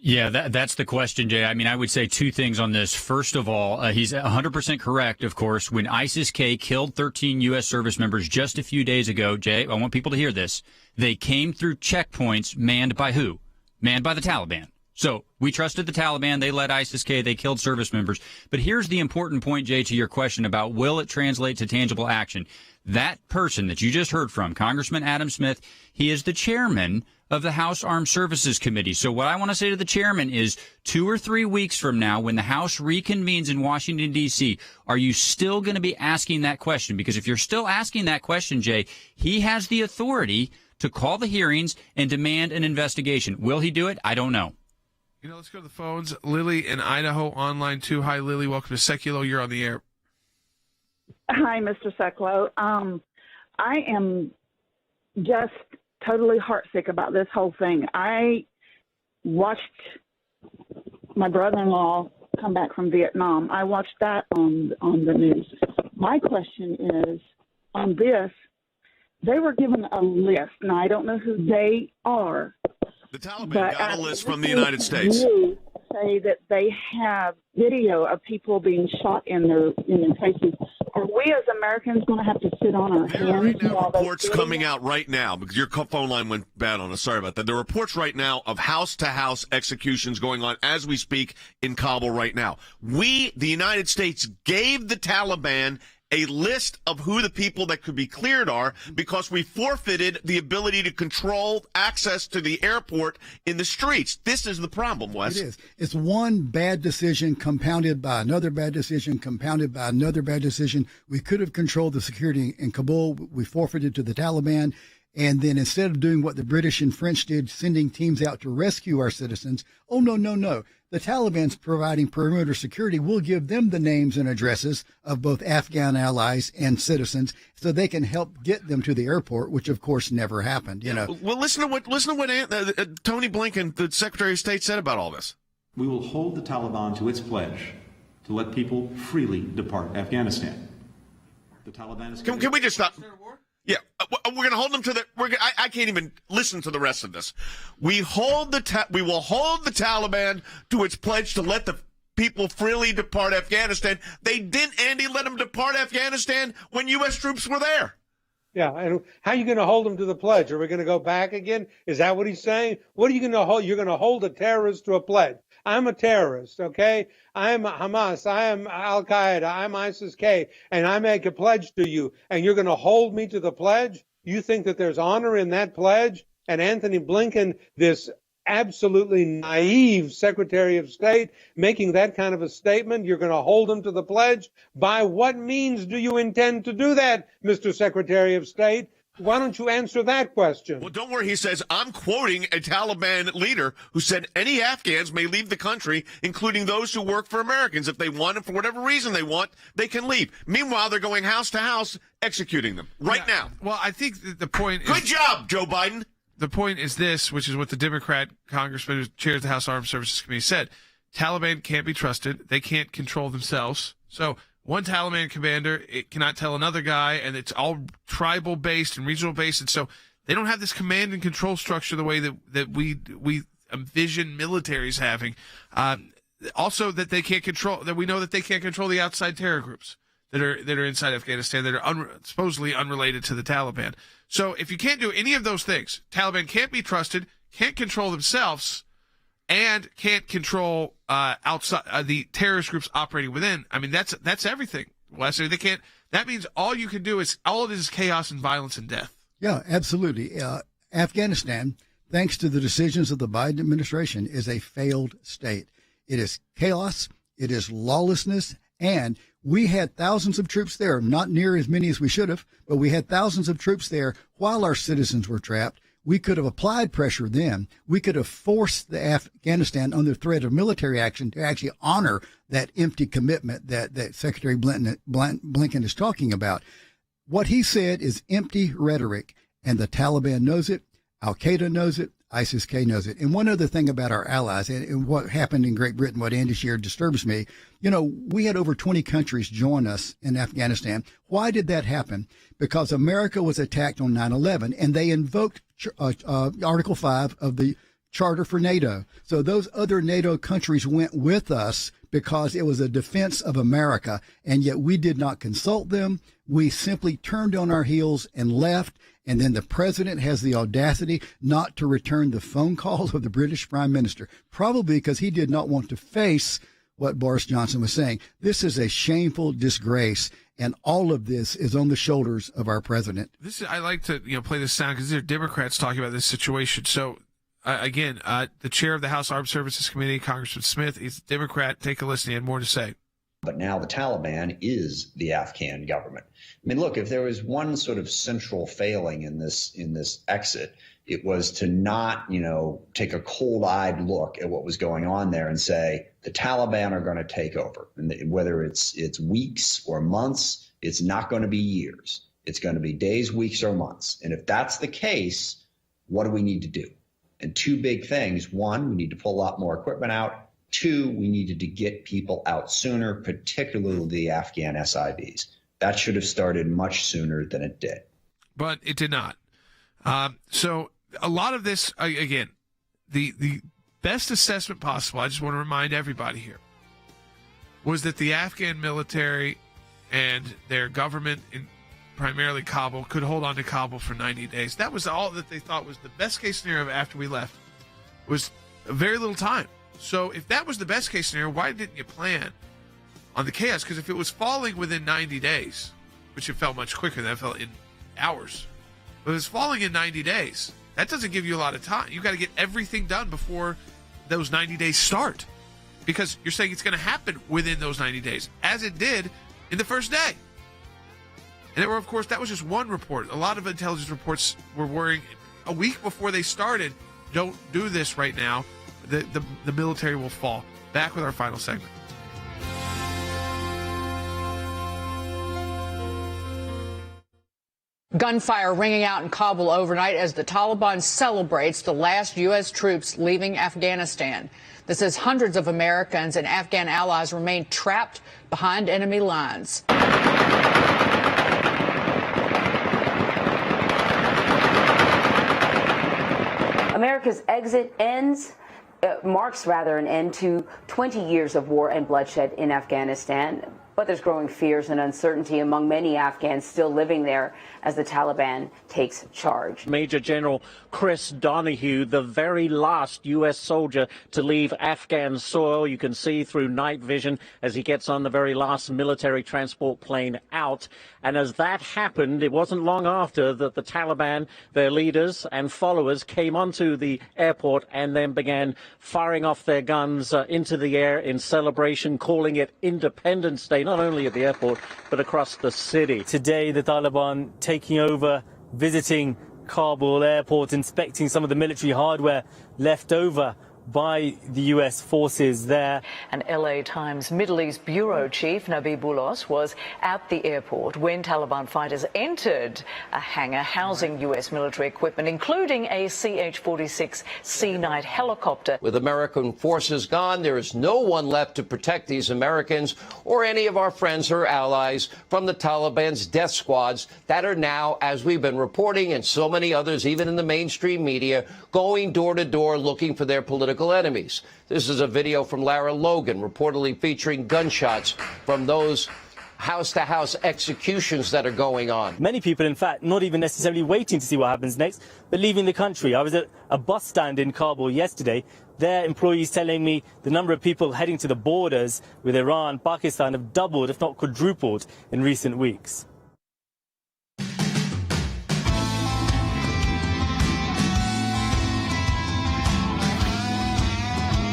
Yeah, that's the question, Jay. I mean, I would say two things on this. First of all, he's 100% correct, of course. When ISIS-K killed 13 U.S. service members just a few days ago, Jay, I want people to hear this. They came through checkpoints manned by who? Manned by the Taliban. So we trusted the Taliban. They led ISIS-K. They killed service members. But here's the important point, Jay, to your question about will it translate to tangible action. That person that you just heard from, Congressman Adam Smith, he is the chairman of the House Armed Services Committee. So what I want to say to the chairman is 2 or 3 weeks from now, when the House reconvenes in Washington, D.C., are you still going to be asking that question? Because if you're still asking that question, Jay, he has the authority to call the hearings and demand an investigation. Will he do it? I don't know. You know, let's go to the phones. Lily in Idaho, online too. Hi, Lily. Welcome to Sekulow. You're on the air. Hi, Mr. Sekulow. I am just totally heartsick about this whole thing. I watched my brother-in-law come back from Vietnam. I watched that on the news. My question is, on this, they were given a list. Now, I don't know who they are. The Taliban got a list from the United States. You say that they have video of people being shot in their faces. Are we as Americans going to have to sit on our hands? There are reports coming out right now, because your phone line went bad on us. Sorry about that. There are reports right now of house-to-house executions going on as we speak in Kabul right now. We, the United States, gave the Taliban a list of who the people that could be cleared are, because we forfeited the ability to control access to the airport in the streets. This is the problem, Wes. It is. It's one bad decision compounded by another bad decision, compounded by another bad decision. We could have controlled the security in Kabul. We forfeited to the Taliban. And then instead of doing what the British and French did, sending teams out to rescue our citizens, oh, no. The Taliban's providing perimeter security. We'll give them the names and addresses of both Afghan allies and citizens so they can help get them to the airport, which, of course, never happened. You know. Well, listen to what Tony Blinken, the Secretary of State, said about all this. We will hold the Taliban to its pledge to let people freely depart Afghanistan. The Taliban is... Can we just stop? Yeah, we're going to hold them to the. I can't even listen to the rest of this. We will hold the Taliban to its pledge to let the people freely depart Afghanistan. They didn't, Andy, let them depart Afghanistan when U.S. troops were there. Yeah, and how are you going to hold them to the pledge? Are we going to go back again? Is that what he's saying? What are you going to hold? You're going to hold a terrorist to a pledge. I'm a terrorist, okay? I'm Hamas, I am Al-Qaeda, I'm ISIS-K, and I make a pledge to you, and you're going to hold me to the pledge? You think that there's honor in that pledge? And Anthony Blinken, this absolutely naive Secretary of State, making that kind of a statement, you're going to hold him to the pledge? By what means do you intend to do that, Mr. Secretary of State? Why don't you answer that question? Well, don't worry. He says, I'm quoting a Taliban leader who said any Afghans may leave the country, including those who work for Americans. If they want, and for whatever reason they want, they can leave. Meanwhile, they're going house to house, executing them right now. Well, I think the point is... Good job, Joe Biden. The point is this, which is what the Democrat congressman who chairs the House Armed Services Committee said. Taliban can't be trusted. They can't control themselves. So one Taliban commander, it cannot tell another guy, and it's all tribal based and regional based, and so they don't have this command and control structure the way that we envision militaries having. Also, that they can't control. That we know that they can't control the outside terror groups that are inside Afghanistan that are supposedly unrelated to the Taliban. So if you can't do any of those things, Taliban can't be trusted, can't control themselves, and can't control outside the terrorist groups operating within. I mean, that's everything, Wesley. They can't. That means all you can do is all it is chaos and violence and death. Yeah, absolutely. Afghanistan, thanks to the decisions of the Biden administration, is a failed state. It is chaos. It is lawlessness. And we had thousands of troops there, not near as many as we should have, but we had thousands of troops there while our citizens were trapped. We could have applied pressure then. We could have forced the Afghanistan under threat of military action to actually honor that empty commitment that Secretary Blinken is talking about. What he said is empty rhetoric, and the Taliban knows it. Al-Qaeda knows it. ISIS-K knows it. And one other thing about our allies and what happened in Great Britain, what Andy shared disturbs me. You know, we had over 20 countries join us in Afghanistan. Why did that happen? Because America was attacked on 9/11, and they invoked Article 5 of the Charter for NATO. So those other NATO countries went with us because it was a defense of America, and yet we did not consult them. We simply turned on our heels and left. And then the president has the audacity not to return the phone calls of the British prime minister, probably because he did not want to face what Boris Johnson was saying. This is a shameful disgrace, and all of this is on the shoulders of our president. I like to play this sound because these are Democrats talking about this situation. So, again, the chair of the House Armed Services Committee, Congressman Smith, he's a Democrat. Take a listen. He had more to say. But now the Taliban is the Afghan government. I mean, look, if there was one sort of central failing in this exit, it was to not, take a cold-eyed look at what was going on there and say the Taliban are going to take over. And whether it's weeks or months, it's not going to be years. It's going to be days, weeks, or months. And if that's the case, what do we need to do? And two big things. One, we need to pull a lot more equipment out. Two, we needed to get people out sooner, particularly the Afghan SIVs. That should have started much sooner than it did. But it did not. So a lot of this, again, the best assessment possible, I just want to remind everybody here, was that the Afghan military and their government, primarily Kabul, could hold on to Kabul for 90 days. That was all that they thought was the best case scenario after we left, was very little time. So if that was the best case scenario, why didn't you plan on the chaos? Because if it was falling within 90 days, which it fell much quicker, that fell in hours. But if it's falling in 90 days, that doesn't give you a lot of time. You've got to get everything done before those 90 days start. Because you're saying it's going to happen within those 90 days, as it did in the first day. And of course, that was just one report. A lot of intelligence reports were worrying a week before they started, don't do this right now. The military will fall. Back with our final segment. Gunfire ringing out in Kabul overnight as the Taliban celebrates the last U.S. troops leaving Afghanistan. This as hundreds of Americans and Afghan allies remain trapped behind enemy lines. America's exit marks an end to 20 years of war and bloodshed in Afghanistan. But there's growing fears and uncertainty among many Afghans still living there as the Taliban takes charge. Major General Chris Donahue, the very last U.S. soldier to leave Afghan soil. You can see through night vision as he gets on the very last military transport plane out. And as that happened, it wasn't long after that the Taliban, their leaders and followers, came onto the airport and then began firing off their guns into the air in celebration, calling it Independence Day, not only at the airport, but across the city. Today, the Taliban taking over visiting Kabul airport, inspecting some of the military hardware left over by the U.S. forces there. And LA Times Middle East Bureau Chief Nabi Boulos was at the airport when Taliban fighters entered a hangar housing U.S. military equipment, including a CH-46 Sea Knight helicopter. With American forces gone, there is no one left to protect these Americans or any of our friends or allies from the Taliban's death squads that are now, as we've been reporting, and so many others, even in the mainstream media, going door to door looking for their political enemies. This is a video from Lara Logan, reportedly featuring gunshots from those house-to-house executions that are going on. Many people, in fact, not even necessarily waiting to see what happens next, but leaving the country. I was at a bus stand in Kabul yesterday. There, employees telling me the number of people heading to the borders with Iran, Pakistan have doubled, if not quadrupled, in recent weeks.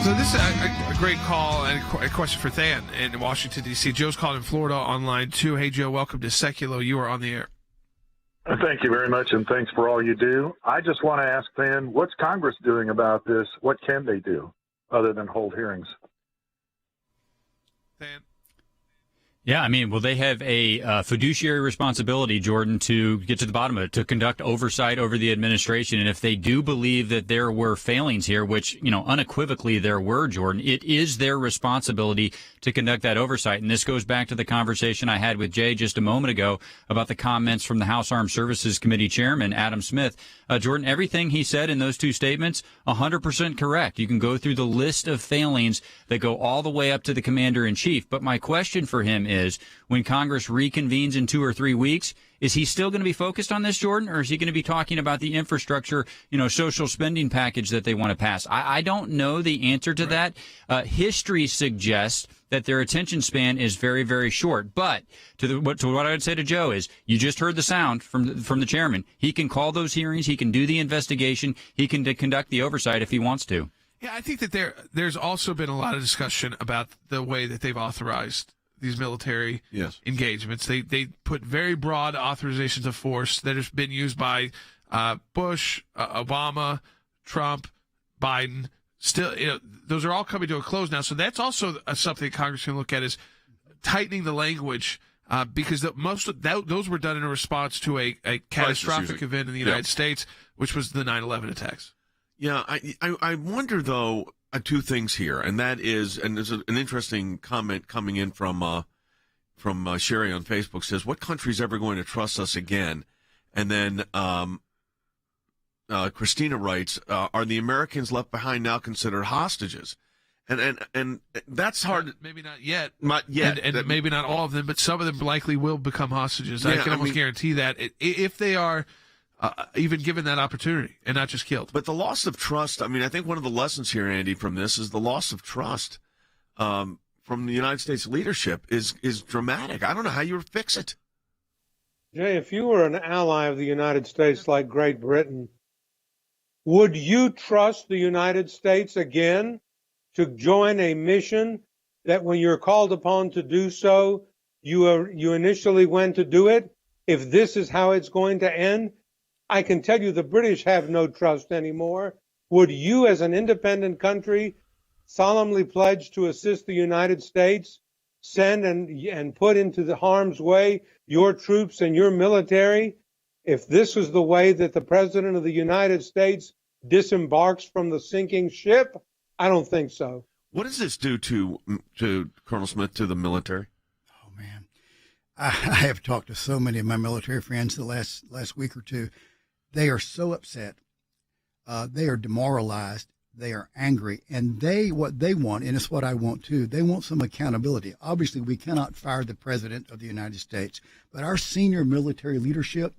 So this is a great call and a question for Than in Washington, D.C. Joe's calling in Florida on line 2. Hey, Joe, welcome to Sekulow. You are on the air. Thank you very much, and thanks for all you do. I just want to ask Than, what's Congress doing about this? What can they do other than hold hearings? Than? Yeah, I mean, well, they have a fiduciary responsibility, Jordan, to get to the bottom of it, to conduct oversight over the administration. And if they do believe that there were failings here, which, you know, unequivocally there were, Jordan, it is their responsibility to conduct that oversight. And this goes back to the conversation I had with Jay just a moment ago about the comments from the House Armed Services Committee Chairman, Adam Smith. Jordan, everything he said in those two statements, 100% correct. You can go through the list of failings that go all the way up to the commander-in-chief. But my question for him is, when Congress reconvenes in 2 or 3 weeks, is he still going to be focused on this, Jordan, or is he going to be talking about the infrastructure, social spending package that they want to pass? I don't know the answer to that. History suggests that their attention span is very, very short. But to what I would say to Joe is, you just heard the sound from the chairman. He can call those hearings. He can do the investigation. He can conduct the oversight if he wants to. Yeah, I think that there's also been a lot of discussion about the way that they've authorized these military engagements. They put very broad authorizations of force that have been used by Bush, Obama, Trump, Biden. Still, those are all coming to a close now. So that's also something Congress can look at, is tightening the language, because those were done in a response to a catastrophic event in the United States, which was the 9/11 attacks. Yeah, I wonder, though, two things here, and that is, and there's an interesting comment coming in from Sherry on Facebook, says, what country's ever going to trust us again? And then Christina writes, are the Americans left behind now considered hostages? And that's hard. Maybe not yet. Not yet. And maybe not all of them, but some of them likely will become hostages. I can almost guarantee that, if they are even given that opportunity and not just killed. But the loss of trust, I think one of the lessons here, Andy, from this is the loss of trust from the United States leadership is dramatic. I don't know how you would fix it. Jay, if you were an ally of the United States like Great Britain, would you trust the United States again to join a mission that when you're called upon to do so, you initially went to do it? If this is how it's going to end, I can tell you the British have no trust anymore. Would you, as an independent country, solemnly pledge to assist the United States, send and put into the harm's way your troops and your military, if this was the way that the President of the United States disembarks from the sinking ship? I don't think so. What does this do to Colonel Smith, to the military? Oh, man. I have talked to so many of my military friends the last week or two. They are so upset. They are demoralized. They are angry. And what they want, and it's what I want too, they want some accountability. Obviously, we cannot fire the President of the United States, but our senior military leadership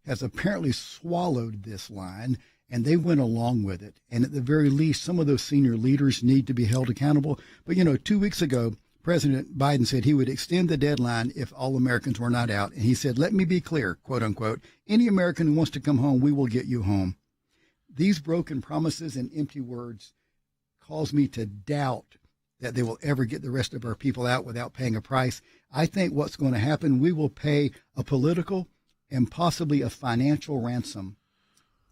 has apparently swallowed this line, and they went along with it. And at the very least, some of those senior leaders need to be held accountable. But, 2 weeks ago, President Biden said he would extend the deadline if all Americans were not out. And he said, let me be clear, quote unquote, any American who wants to come home, we will get you home. These broken promises and empty words cause me to doubt that they will ever get the rest of our people out without paying a price. I think what's going to happen, we will pay a political and possibly a financial ransom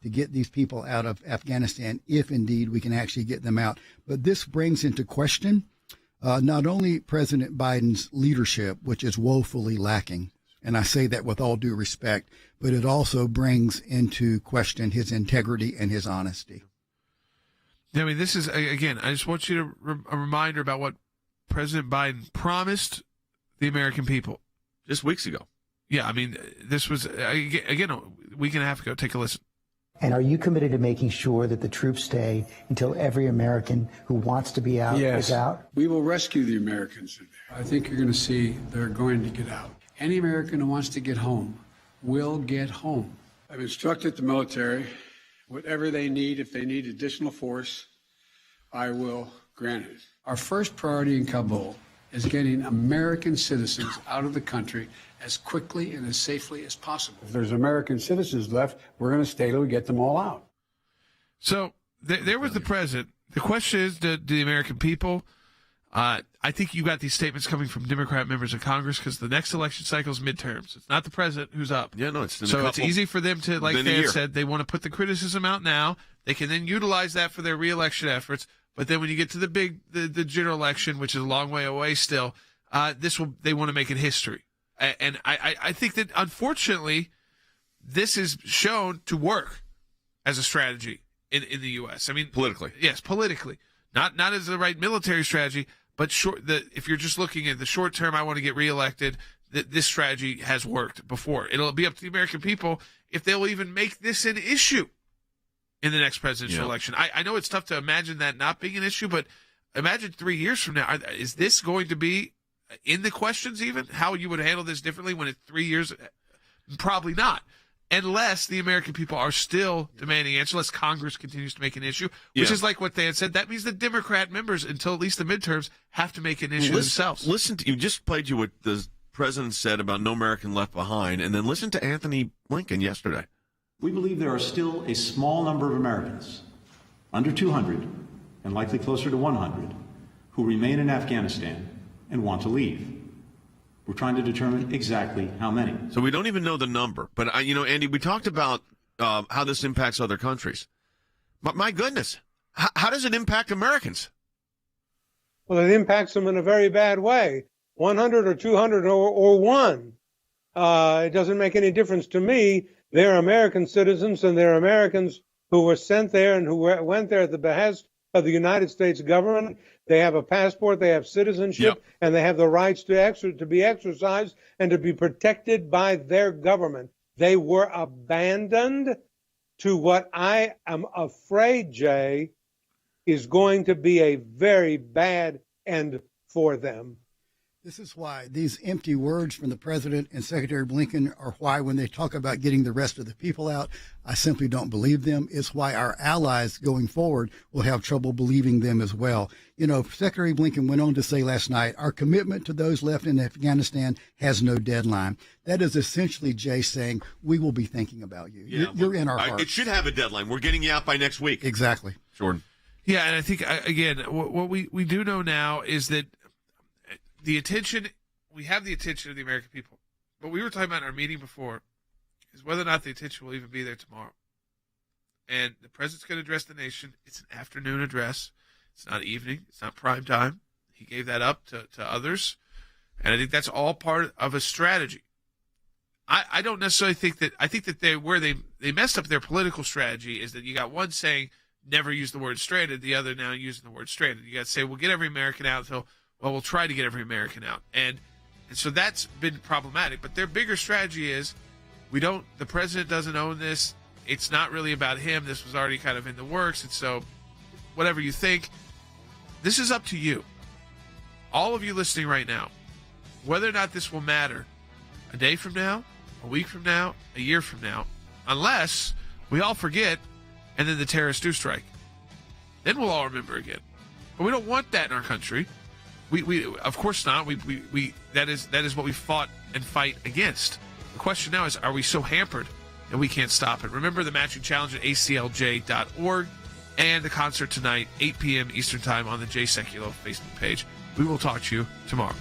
to get these people out of Afghanistan, if indeed we can actually get them out. But this brings into question not only President Biden's leadership, which is woefully lacking, and I say that with all due respect, but it also brings into question his integrity and his honesty. I mean, this is, again, I just want you to a reminder about what President Biden promised the American people just weeks ago. Yeah, I mean, this was, again, a week and a half ago. Take a listen. And are you committed to making sure that the troops stay until every American who wants to be out is out? We will rescue the Americans. I think you're going to see they're going to get out. Any American who wants to get home will get home. I've instructed the military, whatever they need, if they need additional force, I will grant it. Our first priority in Kabul is getting American citizens out of the country as quickly and as safely as possible. If there's American citizens left, we're going to stay till we get them all out. So there was the president. The question is, do the American people, I think you got these statements coming from Democrat members of Congress because the next election cycle is midterms. It's not the president who's up. Yeah, no, it's so it's easy for them to, like Dan said, they want to put the criticism out now. They can then utilize that for their reelection efforts. But then when you get to the general election, which is a long way away still, they want to make it history. And I think that, unfortunately, this is shown to work as a strategy in the U.S. I mean, politically. Yes, politically. Not as the right military strategy, but if you're just looking at the short term, I want to get reelected, this strategy has worked before. It'll be up to the American people if they'll even make this an issue in the next presidential election. I know it's tough to imagine that not being an issue, but imagine 3 years from now, is this going to be in the questions even? How you would handle this differently when it's 3 years? Probably not. Unless the American people are still demanding answers, unless Congress continues to make an issue, which is like what they had said. That means the Democrat members, until at least the midterms, have to make an issue themselves. Listen, you just played you what the president said about no American left behind, and then listen to Anthony Blinken yesterday. We believe there are still a small number of Americans, under 200, and likely closer to 100, who remain in Afghanistan and want to leave. We're trying to determine exactly how many. So we don't even know the number. But, Andy, we talked about how this impacts other countries. But my goodness, how does it impact Americans? Well, it impacts them in a very bad way. 100 or 200 or one. It doesn't make any difference to me. They're American citizens, and they're Americans who were sent there and who went there at the behest of the United States government. They have a passport, they have citizenship, and they have the rights to be exercised and to be protected by their government. They were abandoned to what I am afraid, Jay, is going to be a very bad end for them. This is why these empty words from the president and Secretary Blinken are why when they talk about getting the rest of the people out, I simply don't believe them. It's why our allies going forward will have trouble believing them as well. Secretary Blinken went on to say last night, our commitment to those left in Afghanistan has no deadline. That is essentially Jay saying, we will be thinking about you. Yeah, you're in our hearts. It should have a deadline. We're getting you out by next week. Exactly. Jordan. Yeah, and I think, again, what we do know now is that we have the attention of the American people. What we were talking about in our meeting before is whether or not the attention will even be there tomorrow. And the president's going to address the nation. It's an afternoon address. It's not evening. It's not prime time. He gave that up to others. And I think that's all part of a strategy. I don't necessarily think that – I think that they messed up their political strategy is that you got one saying never use the word stranded, the other now using the word stranded. You got to say, we'll get every American out until – well, we'll try to get every American out. And so that's been problematic. But their bigger strategy is the president doesn't own this. It's not really about him. This was already kind of in the works. And so whatever you think, this is up to you. All of you listening right now, whether or not this will matter a day from now, a week from now, a year from now, unless we all forget and then the terrorists do strike. Then we'll all remember again. But we don't want that in our country. We of course not. That is what we fought and fight against. The question now is, are we so hampered that we can't stop it? Remember the matching challenge at ACLJ.org and the concert tonight, 8 p.m. Eastern Time on the Jay Sekulow Facebook page. We will talk to you tomorrow.